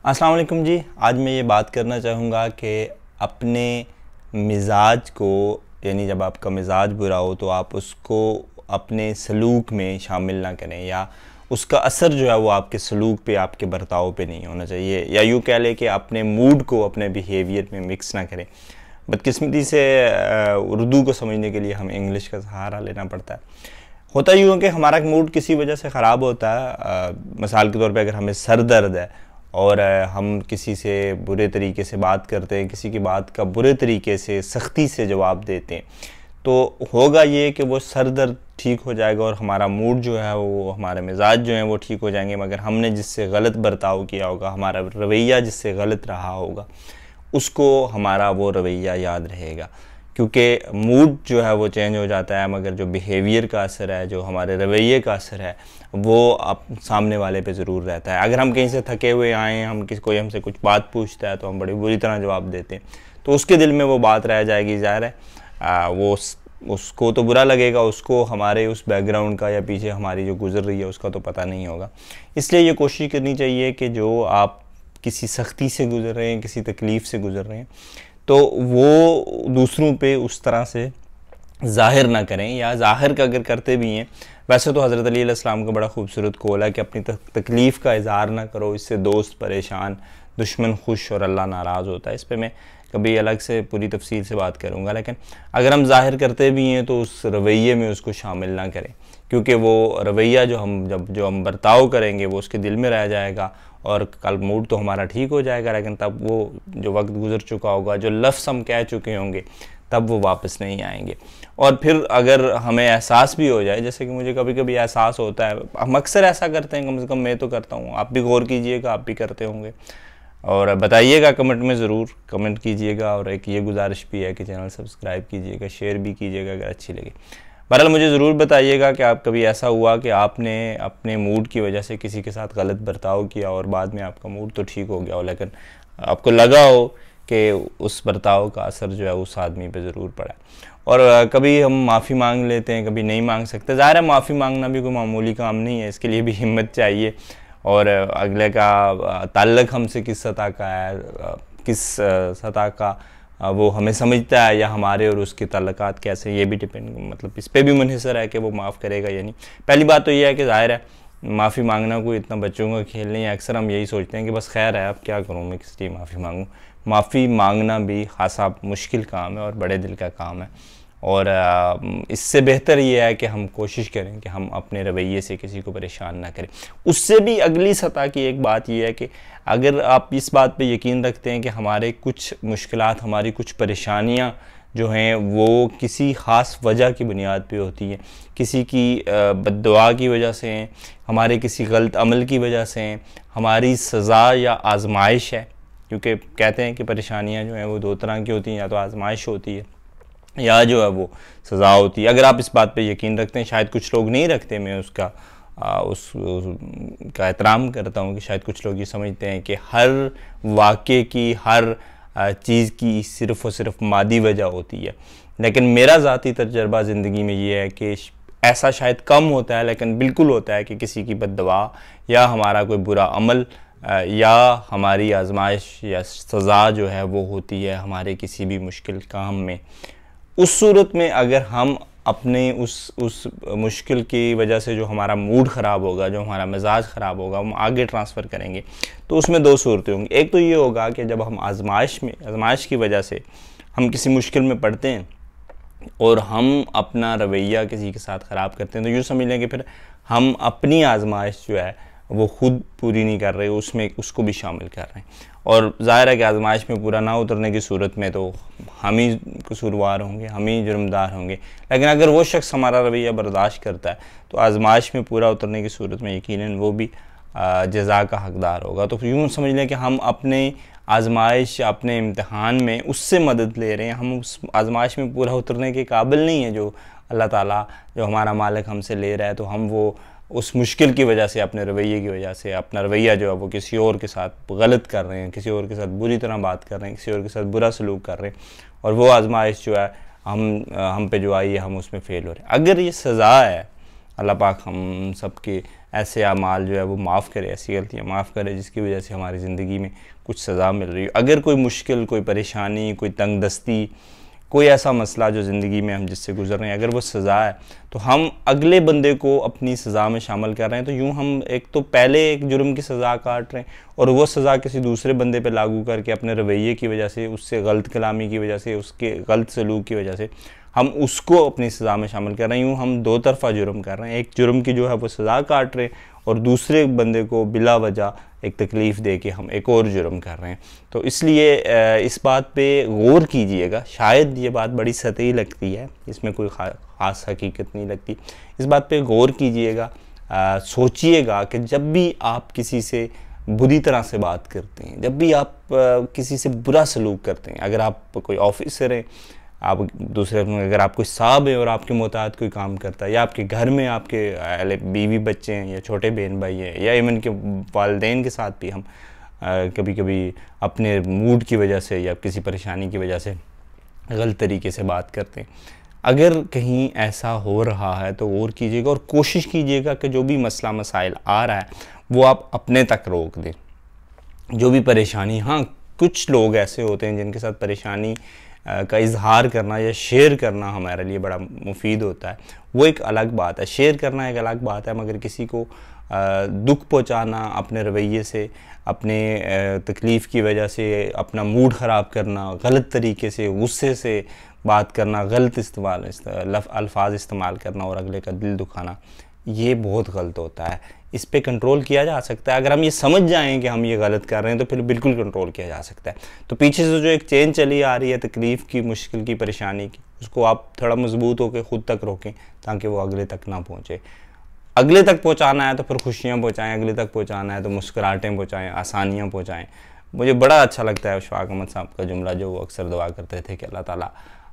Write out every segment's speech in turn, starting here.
अस्सलाम वालेकुम जी। आज मैं ये बात करना चाहूँगा कि अपने मिज़ाज को, यानी जब आपका मिज़ाज बुरा हो तो आप उसको अपने सलूक में शामिल ना करें, या उसका असर जो है वो आपके सलूक पे, आपके बर्ताव पे नहीं होना चाहिए, या यूँ कह लें कि अपने मूड को अपने बिहेवियर में मिक्स ना करें। बदकिस्मती से उर्दू को समझने के लिए हमें इंग्लिश का सहारा लेना पड़ता है। होता यूँ है कि हमारा मूड किसी वजह से ख़राब होता है। मिसाल के तौर पे अगर हमें सर दर्द है और हम किसी से बुरे तरीके से बात करते हैं, किसी की बात का बुरे तरीके से सख्ती से जवाब देते हैं, तो होगा ये कि वो सर दर्द ठीक हो जाएगा और हमारा मूड जो है वो, हमारे मिजाज जो हैं वो ठीक हो जाएंगे। मगर हमने जिससे गलत बर्ताव किया होगा, हमारा रवैया जिससे गलत रहा होगा, उसको हमारा वो रवैया याद रहेगा। क्योंकि मूड जो है वो चेंज हो जाता है, मगर जो बिहेवियर का असर है, जो हमारे रवैये का असर है, वो आप सामने वाले पे ज़रूर रहता है। अगर हम कहीं से थके हुए आए हैं, हम कोई हमसे कुछ बात पूछता है तो हम बड़ी बुरी तरह जवाब देते हैं, तो उसके दिल में वो बात रह जाएगी। ज़ाहिर है वो उसको तो बुरा लगेगा, उसको हमारे उस बैकग्राउंड का या पीछे हमारी जो गुजर रही है उसका तो पता नहीं होगा। इसलिए ये कोशिश करनी चाहिए कि जो आप किसी सख्ती से गुजर रहे हैं, किसी तकलीफ़ से गुजर रहे हैं, तो वो दूसरों पे उस तरह से ज़ाहिर ना करें, या ज़ाहिर का अगर करते भी हैं। वैसे तो हज़रत अली अलैहिस्सलाम का बड़ा खूबसूरत कौल है कि अपनी तकलीफ़ का इज़हार ना करो, इससे दोस्त परेशान, दुश्मन खुश और अल्लाह नाराज़ होता है। इस पर मैं कभी अलग से पूरी तफसील से बात करूँगा। लेकिन अगर हम ज़ाहिर करते भी हैं तो उस रवैये में उसको शामिल ना करें, क्योंकि वो रवैया जो हम बर्ताव करेंगे वो उसके दिल में रह जाएगा, और कल मूड तो हमारा ठीक हो जाएगा, लेकिन तब वो जो वक्त गुजर चुका होगा, जो लफ्ज़ हम कह चुके होंगे, तब वो वापस नहीं आएंगे। और फिर अगर हमें एहसास भी हो जाए, जैसे कि मुझे कभी कभी एहसास होता है, हम अक्सर ऐसा करते हैं, कम से कम मैं तो करता हूँ, आप भी गौर कीजिएगा, आप भी करते होंगे, और बताइएगा कमेंट में, ज़रूर कमेंट कीजिएगा। और एक ये गुजारिश भी है कि चैनल सब्सक्राइब कीजिएगा, शेयर भी कीजिएगा अगर अच्छी लगे। बहरहाल मुझे ज़रूर बताइएगा कि आप कभी ऐसा हुआ कि आपने अपने मूड की वजह से किसी के साथ गलत बर्ताव किया और बाद में आपका मूड तो ठीक हो गया हो, लेकिन आपको लगा हो कि उस बर्ताव का असर जो है उस आदमी पे ज़रूर पड़ा। और कभी हम माफ़ी मांग लेते हैं, कभी नहीं मांग सकते। ज़ाहिर है माफ़ी मांगना भी कोई मामूली काम नहीं है, इसके लिए भी हिम्मत चाहिए, और अगले का ताल्लुक़ हमसे किस सतह का है, किस सतह का वो हमें समझता है, या हमारे और उसके ताल्लुकात कैसे, ये भी डिपेंड, मतलब इस पर भी मुनहसर है कि वो माफ़ करेगा या नहीं। पहली बात तो ये है कि ज़ाहिर है माफ़ी मांगना कोई इतना बच्चों का खेल नहीं है। अक्सर हम यही सोचते हैं कि बस खैर है, अब क्या करूँ, मैं किस लिए माफ़ी मांगूँ। माफ़ी मांगना भी खासा मुश्किल काम है और बड़े दिल का काम है, और इससे बेहतर ये है कि हम कोशिश करें कि हम अपने रवैये से किसी को परेशान ना करें। उससे भी अगली सतह की एक बात यह है कि अगर आप इस बात पे यकीन रखते हैं कि हमारे कुछ मुश्किलात, हमारी कुछ परेशानियां जो हैं वो किसी ख़ास वजह की बुनियाद पे होती हैं, किसी की बद्दुआ की वजह से हैं, हमारे किसी गलत अमल की वजह से हैं, हमारी सज़ा या आजमाइश है, क्योंकि कहते हैं कि परेशानियाँ जो हैं वो दो तरह की होती हैं, या तो आजमाइश होती है या जो है वो सज़ा होती है। अगर आप इस बात पे यकीन रखते हैं, शायद कुछ लोग नहीं रखते, मैं उसका उसका एहतराम करता हूँ कि शायद कुछ लोग ये समझते हैं कि हर वाक़े की, हर चीज़ की सिर्फ़ और सिर्फ मादी वजह होती है। लेकिन मेरा ज़ाती तजर्बा ज़िंदगी में ये है कि ऐसा शायद कम होता है, लेकिन बिल्कुल होता है कि किसी की बद्दुआ या हमारा कोई बुरा अमल या हमारी आजमाइश या सज़ा जो है वो होती है हमारे किसी भी मुश्किल काम में। उस सूरत में अगर हम अपने उस मुश्किल की वजह से जो हमारा मूड ख़राब होगा, जो हमारा मिजाज ख़राब होगा, हम आगे ट्रांसफ़र करेंगे, तो उसमें दो सूरतें होंगी। एक तो ये होगा कि जब हम आजमाइश की वजह से हम किसी मुश्किल में पड़ते हैं और हम अपना रवैया किसी के साथ ख़राब करते हैं, तो यूँ समझ लें कि फिर हम अपनी आजमाइश जो है वो ख़ुद पूरी नहीं कर रहे, उसमें उसको भी शामिल कर रहे हैं। और ज़ाहिर है कि आजमाइश में पूरा ना उतरने की सूरत में तो हम ही कसूरवार होंगे, हम ही जुर्मदार होंगे। लेकिन अगर वो शख्स हमारा रवैया बर्दाश्त करता है तो आजमाइश में पूरा उतरने की सूरत में यकीनन वो भी जज़ा का हकदार होगा। तो यूँ समझ लें कि हम अपने आजमाइश, अपने इम्तहान में उससे मदद ले रहे हैं। हम उस आजमाइश में पूरा उतरने के काबिल नहीं है जो अल्लाह ताला, जो हमारा मालिक हमसे ले रहा है। तो हम वो उस मुश्किल की वजह से, अपने रवैये की वजह से, अपना रवैया जो है वो किसी और के साथ गलत कर रहे हैं, किसी और के साथ बुरी तरह बात कर रहे हैं, किसी और के साथ बुरा सलूक कर रहे हैं, और वो आजमाइश जो है हम पे जो आई है, हम उसमें फ़ेल हो रहे हैं। अगर ये सज़ा है, अल्लाह पाक हम सब के ऐसे अमाल जो है वो माफ़ करे, ऐसी गलतियाँ माफ़ करे जिसकी वजह से हमारी ज़िंदगी में कुछ सज़ा मिल रही है। अगर कोई मुश्किल, कोई परेशानी, कोई तंगदस्ती, कोई ऐसा मसला जो ज़िंदगी में हम जिससे गुजर रहे हैं, अगर वो सज़ा है तो हम अगले बंदे को अपनी सज़ा में शामिल कर रहे हैं, तो यूँ हम एक तो पहले एक जुर्म की सज़ा काट रहे हैं और वो सज़ा किसी दूसरे बंदे पे लागू करके अपने रवैये की वजह से, उससे गलत कलामी की वजह से, उसके गलत सलूक की वजह से हम उसको अपनी सज़ा में शामिल कर रहे हैं। यूँ हम दो तरफ़ा जुर्म कर रहे हैं, एक जुर्म की जो है वो सज़ा काट रहे हैं और दूसरे बंदे को बिला वजह एक तकलीफ़ दे के हम एक और जुर्म कर रहे हैं। तो इसलिए इस बात पे गौर कीजिएगा। शायद ये बात बड़ी सतही लगती है, इसमें कोई ख़ास हकीकत नहीं लगती। इस बात पे गौर कीजिएगा, सोचिएगा कि जब भी आप किसी से बुरी तरह से बात करते हैं, जब भी आप किसी से बुरा सलूक करते हैं, अगर आप कोई ऑफिसर हैं, आप दूसरे, अगर आप कोई साहब हैं और आपके मुताबिक कोई काम करता है, या आपके घर में आपके बीवी बच्चे हैं या छोटे बहन भाई हैं, या इवन के वालिदैन के साथ भी हम कभी कभी अपने मूड की वजह से या किसी परेशानी की वजह से गलत तरीके से बात करते हैं। अगर कहीं ऐसा हो रहा है तो गौर कीजिएगा और कोशिश कीजिएगा कि जो भी मसला मसाइल आ रहा है वो आप अपने तक रोक दें। जो भी परेशानी, हाँ कुछ लोग ऐसे होते हैं जिनके साथ परेशानी का इजहार करना या शेयर करना हमारे लिए बड़ा मुफीद होता है, वो एक अलग बात है। शेयर करना एक अलग बात है, मगर किसी को दुख पहुंचाना अपने रवैये से, अपने तकलीफ़ की वजह से अपना मूड ख़राब करना, गलत तरीके से गुस्से से बात करना, गलत अल्फाज इस्तेमाल करना और अगले का दिल दुखाना, ये बहुत गलत होता है। इस पे कंट्रोल किया जा सकता है। अगर हम ये समझ जाएं कि हम ये गलत कर रहे हैं तो फिर बिल्कुल कंट्रोल किया जा सकता है। तो पीछे से जो एक चेन चली आ रही है तकलीफ़ की, मुश्किल की, परेशानी की, उसको आप थोड़ा मजबूत होकर ख़ुद तक रोकें ताकि वो अगले तक ना पहुँचे। अगले तक पहुँचाना है तो फिर खुशियाँ पहुँचाएँ, अगले तक पहुँचाना है तो मुस्कुराहटें पहुँचाएँ, आसानियाँ पहुँचाएँ। मुझे बड़ा अच्छा लगता है अशफाक अहमद साहब का जुमला, जो वो अक्सर दुआ करते थे कि अल्लाह ताला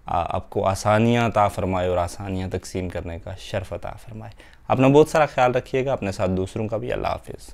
आपको आसानियाँ अता फरमाए और आसानियाँ तकसीम करने का शर्फ अता फरमाए। अपना बहुत सारा ख्याल रखिएगा, अपने साथ दूसरों का भी। अल्लाह हाफिज़।